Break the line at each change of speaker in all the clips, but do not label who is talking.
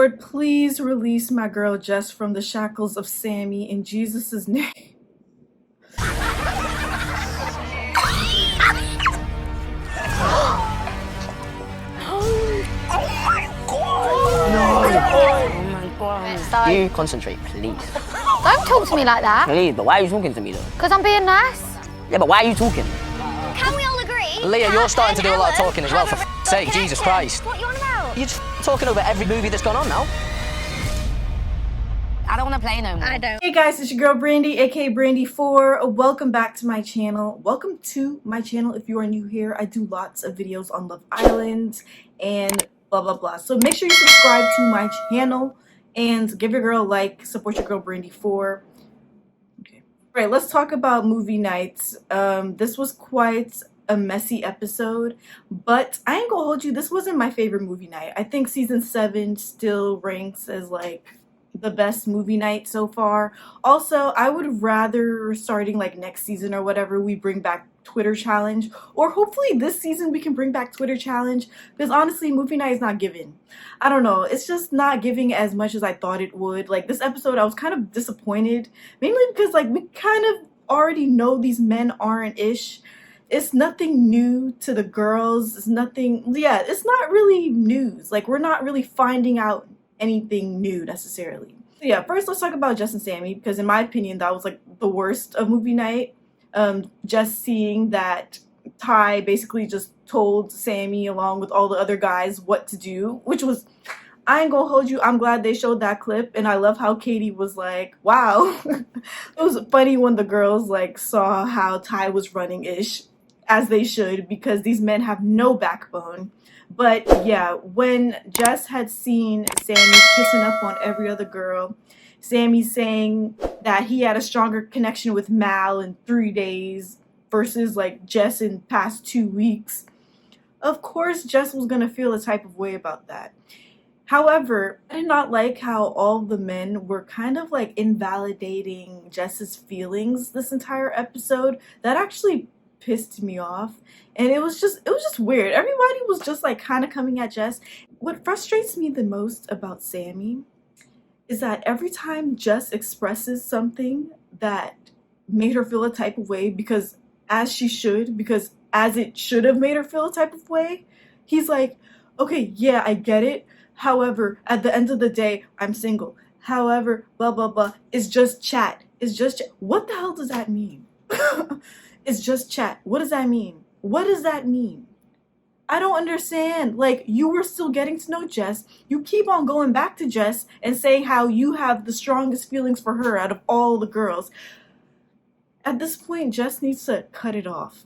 Lord, please release my girl Jess from the shackles of Sammy in Jesus' name.
You concentrate, please.
Don't talk to me like that.
Please, but why are you talking to me though?
Because I'm being nice.
Yeah, but why are you talking?
Can we all agree?
Leah, you're starting to do a lot of talking as well, for sake,
connection.
Jesus Christ.
What are you on about?
You're just talking over every movie that's gone on now.
I don't want to play no more.
I don't.
Hey guys, it's your girl Brandy, aka Brandy4. Welcome back to my channel. Welcome to my channel if you are new here. I do lots of videos on Love Island and blah blah blah. So make sure you subscribe to my channel and give your girl a like, support your girl Brandy4. Okay. Alright, let's talk about movie nights. This was quite a messy episode, but I ain't gonna hold you, this wasn't my favorite movie night. I think season 7 still ranks as like the best movie night so far. Also, I would rather starting like next season or whatever we bring back Twitter challenge, or hopefully this season we can bring back Twitter challenge, because honestly movie night is not giving. I don't know, it's just not giving as much as I thought it would. Like this episode I was kind of disappointed, mainly because like we kind of already know these men aren't ish. It's nothing new to the girls. It's nothing, yeah, it's not really news. Like we're not really finding out anything new necessarily. So yeah, first let's talk about Jess and Sammy, because in my opinion that was like the worst of movie night. Just seeing that Ty basically just told Sammy along with all the other guys what to do, which was, I ain't gonna hold you, I'm glad they showed that clip, and I love how Katie was like, wow. It was funny when the girls like saw how Ty was running ish, as they should, because these men have no backbone. But yeah, when Jess had seen Sammy kissing up on every other girl, Sammy saying that he had a stronger connection with Mal in 3 days versus like Jess in past 2 weeks, of course Jess was gonna feel a type of way about that. However, I did not like how all the men were kind of like invalidating Jess's feelings this entire episode. That actually pissed me off, and it was just weird. Everybody was just like kind of coming at Jess. What frustrates me the most about Sammy is that every time Jess expresses something that made her feel a type of way, because as it should have made her feel a type of way, he's like, okay, yeah, I get it. However, at the end of the day, I'm single. However, blah, blah, blah. It's just chat. It's just chat. What the hell does that mean? It's just chat. What does that mean? What does that mean? I don't understand. Like, you were still getting to know Jess. You keep on going back to Jess and saying how you have the strongest feelings for her out of all the girls. At this point, Jess needs to cut it off.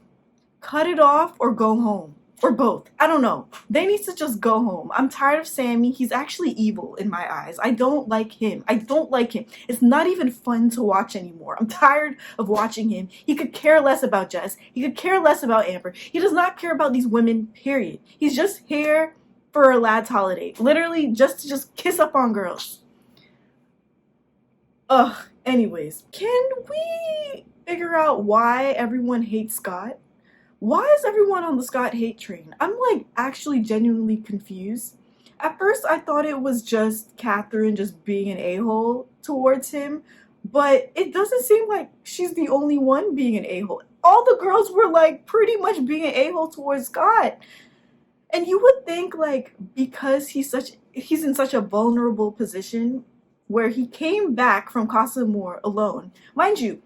Cut it off or go home. Or both. I don't know. They need to just go home. I'm tired of Sammy. He's actually evil in my eyes. I don't like him. I don't like him. It's not even fun to watch anymore. I'm tired of watching him. He could care less about Jess. He could care less about Amber. He does not care about these women, period. He's just here for a lad's holiday. Literally just to kiss up on girls. Ugh. Anyways, can we figure out why everyone hates Scott? Why is everyone on the Scott hate train? I'm like actually genuinely confused. At first I thought it was just Catherine just being an a-hole towards him, but it doesn't seem like she's the only one being an a-hole. All the girls were like pretty much being an a-hole towards Scott. And you would think like because he's in such a vulnerable position where he came back from Casa Amor alone. Mind you,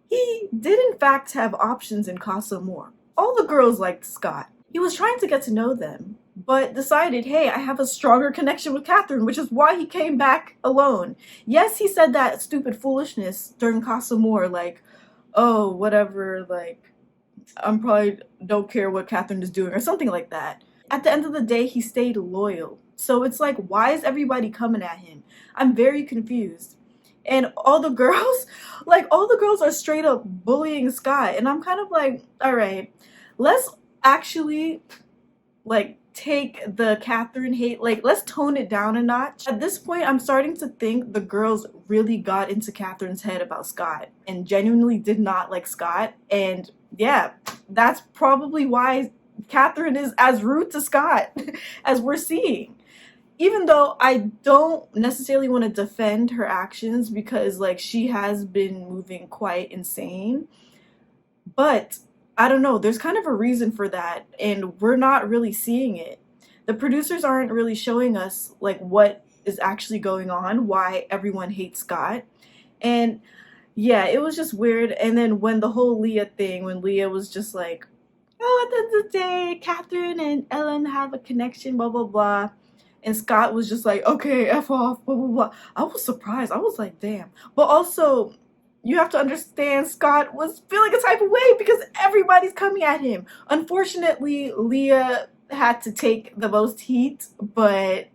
he did in fact have options in Casa Amor. All the girls liked Scott. He was trying to get to know them, but decided, hey, I have a stronger connection with Catherine, which is why he came back alone. Yes, he said that stupid foolishness during Casa Amor, like, oh, whatever, like, I'm probably don't care what Catherine is doing, or something like that. At the end of the day, he stayed loyal. So it's like, why is everybody coming at him? I'm very confused. And all the girls are straight up bullying Scott. And I'm kind of like, all right, let's actually like take the Catherine hate, like let's tone it down a notch. At this point, I'm starting to think the girls really got into Catherine's head about Scott and genuinely did not like Scott. And yeah, that's probably why Catherine is as rude to Scott as we're seeing. even though I don't necessarily want to defend her actions because like she has been moving quite insane, but I don't know, there's kind of a reason for that and we're not really seeing it. The producers aren't really showing us like what is actually going on, why everyone hates Scott. And yeah, it was just weird. And then when the whole Leah thing, when Leah was just like, oh, at the end of the day, Catherine and Ellen have a connection, blah, blah, blah. And Scott was just like, okay, F off, blah, blah, blah. I was surprised. I was like, damn. But also, you have to understand Scott was feeling a type of way because everybody's coming at him. Unfortunately, Leah had to take the most heat, but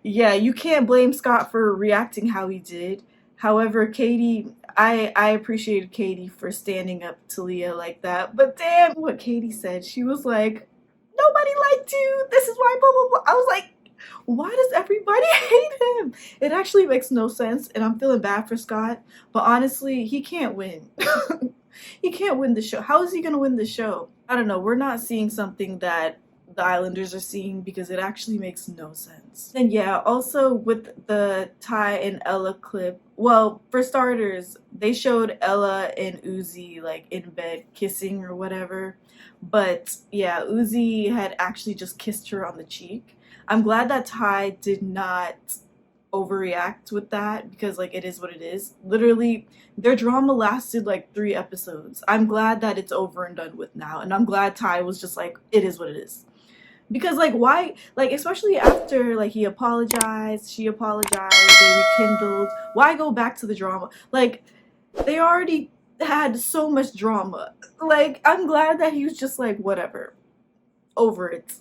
yeah, you can't blame Scott for reacting how he did. However, Katie, I appreciated Katie for standing up to Leah like that. But damn, what Katie said, she was like, nobody liked you. This is why blah, blah, blah. I was like, why does everybody hate him? It actually makes no sense, and I'm feeling bad for Scott. But honestly, he can't win. He can't win the show. How is he going to win the show? I don't know. We're not seeing something that the Islanders are seeing because it actually makes no sense. And yeah, also with the Ty and Ella clip, well, for starters, they showed Ella and Uzi like in bed kissing or whatever. But yeah, Uzi had actually just kissed her on the cheek. I'm glad that Ty did not overreact with that because like it is what it is. Literally, their drama lasted like 3 episodes. I'm glad that it's over and done with now, and I'm glad Ty was just like, it is what it is. Because like why, like especially after like he apologized, she apologized, they rekindled, why go back to the drama? Like they already had so much drama. Like I'm glad that he was just like whatever, over it.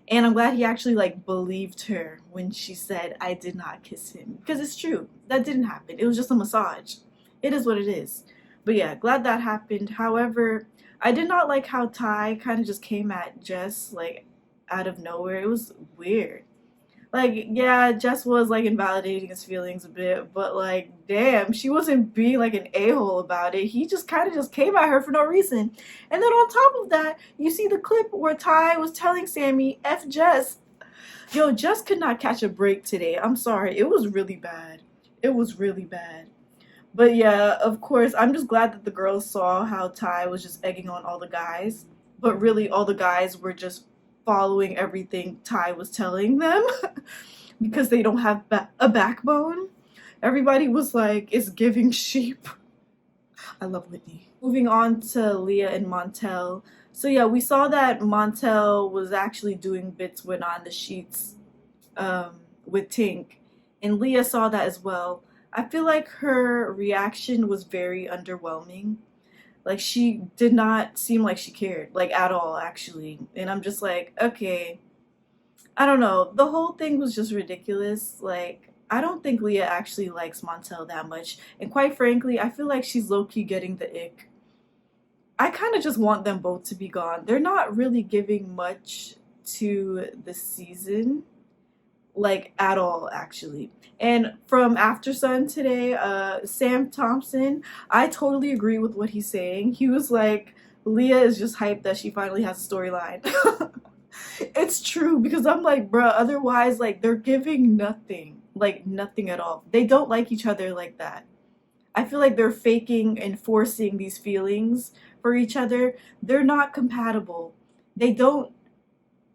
And I'm glad he actually like believed her when she said I did not kiss him, because it's true, that didn't happen. It was just a massage. It is what it is. But yeah, glad that happened. However, I did not like how Ty kind of just came at Jess like out of nowhere. It was weird. Like, yeah, Jess was like invalidating his feelings a bit, but like, damn, she wasn't being like an a-hole about it. He just kind of just came at her for no reason. And then on top of that, you see the clip where Ty was telling Sammy, F Jess. Yo, Jess could not catch a break today. I'm sorry. It was really bad. It was really bad. But yeah, of course, I'm just glad that the girls saw how Ty was just egging on all the guys. But really, all the guys were just following everything Ty was telling them because they don't have a backbone. Everybody was like, it's giving sheep. I love Whitney. Moving on to Leah and Montel. So yeah, we saw that Montel was actually doing bits when on the sheets with Tink, and Leah saw that as well. I feel like her reaction was very underwhelming. Like, she did not seem like she cared, like, at all, actually. And I'm just like, okay, I don't know. The whole thing was just ridiculous. Like, I don't think Leah actually likes Montel that much. And quite frankly, I feel like she's low-key getting the ick. I kind of just want them both to be gone. They're not really giving much to the season, like, at all, actually. And from After Sun today, Sam Thompson, I totally agree with what he's saying. He was like, Leah is just hyped that she finally has a storyline. It's true, because I'm like, bruh, otherwise, like, they're giving nothing. Like, nothing at all. They don't like each other like that. I feel like they're faking and forcing these feelings for each other. They're not compatible. They don't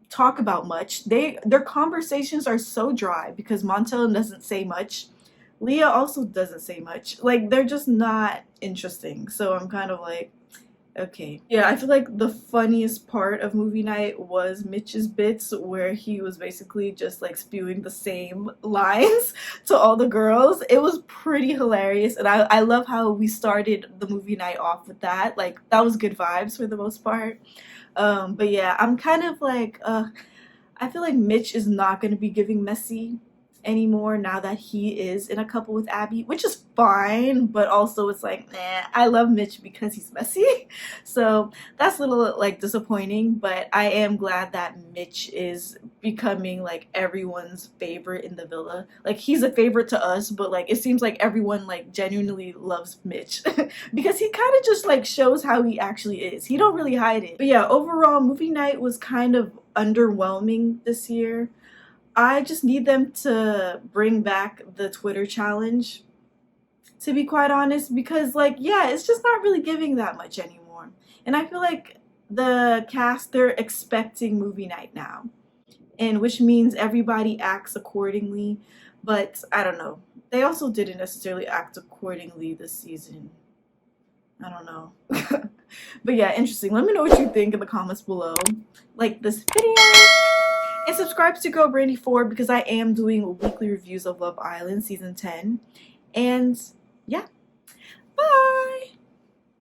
talk about much. Their conversations are so dry because Montel doesn't say much. Leah also doesn't say much. Like, they're just not interesting. So I'm kind of like, okay. Yeah, I feel like the funniest part of movie night was Mitch's bits where he was basically just like spewing the same lines to all the girls. It was pretty hilarious, and I love how we started the movie night off with that. Like, that was good vibes for the most part. But yeah, I'm kind of like, I feel like Mitch is not going to be giving messy anymore now that he is in a couple with Abby, which is fine, but also it's like, nah, I love Mitch because he's messy. So that's a little like disappointing, but I am glad that Mitch is becoming like everyone's favorite in the villa. Like, he's a favorite to us, but like it seems like everyone like genuinely loves Mitch because he kind of just like shows how he actually is. He don't really hide it. But yeah, overall movie night was kind of underwhelming this year. I just need them to bring back the Twitter challenge, to be quite honest, because like, yeah, it's just not really giving that much anymore. And I feel like the cast, they're expecting movie night now, and which means everybody acts accordingly. But I don't know, they also didn't necessarily act accordingly this season. I don't know. But yeah, interesting. Let me know what you think in the comments below. Like this video and subscribe to Girl Brandy 4 because I am doing weekly reviews of Love Island season 10. And yeah, bye.